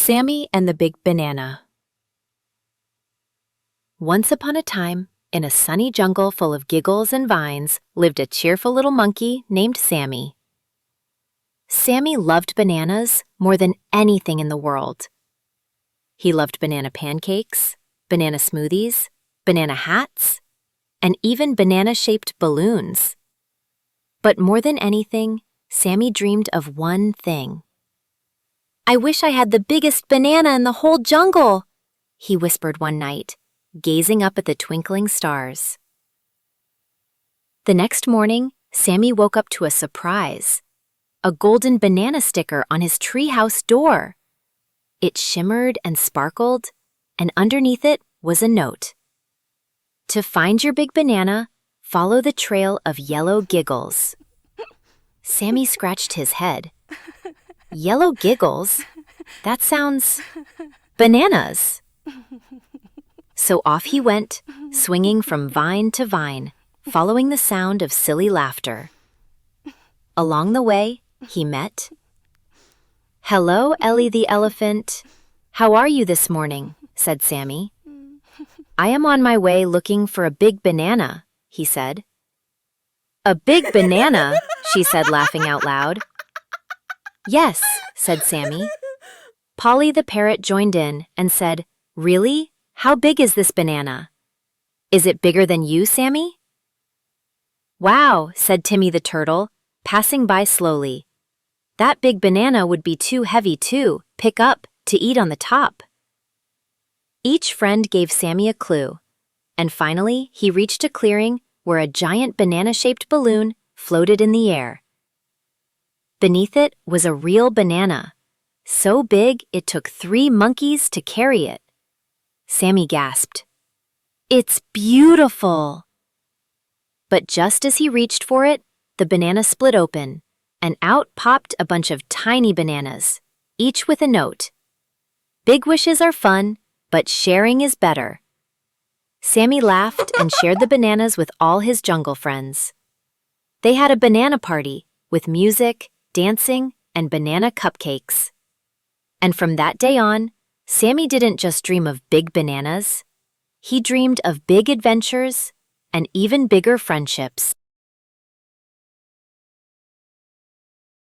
Sammy and the Big Banana. Once upon a time, in a sunny jungle full of giggles and vines, lived a cheerful little monkey named Sammy. Sammy loved bananas more than anything in the world. He loved banana pancakes, banana smoothies, banana hats, and even banana-shaped balloons. But more than anything, Sammy dreamed of one thing. "I wish I had the biggest banana in the whole jungle," he whispered one night, gazing up at the twinkling stars. The next morning, Sammy woke up to a surprise: a golden banana sticker on his treehouse door. It shimmered and sparkled, and underneath it was a note. "To find your big banana, follow the trail of yellow giggles." Sammy scratched his head. Yellow giggles? That sounds bananas. So off he went, swinging from vine to vine, following the sound of silly laughter. Along the way, he met... "Hello, Ellie the elephant. How are you this morning?" said Sammy. "I am on my way looking for a big banana," he said. "A big banana?" she said, laughing out loud. "Yes," said Sammy. Polly the parrot joined in and said, "Really? How big is this banana? Is it bigger than you, Sammy?" "Wow," said Timmy the turtle, passing by slowly. "That big banana would be too heavy to pick up to eat on the top." Each friend gave Sammy a clue, and finally he reached a clearing where a giant banana-shaped balloon floated in the air. Beneath it was a real banana, so big it took 3 monkeys to carry it. Sammy gasped, "It's beautiful!" But just as he reached for it, the banana split open, and out popped a bunch of tiny bananas, each with a note. "Big wishes are fun, but sharing is better." Sammy laughed and shared the bananas with all his jungle friends. They had a banana party with music, dancing, and banana cupcakes. And from that day on, Sammy didn't just dream of big bananas. He dreamed of big adventures and even bigger friendships.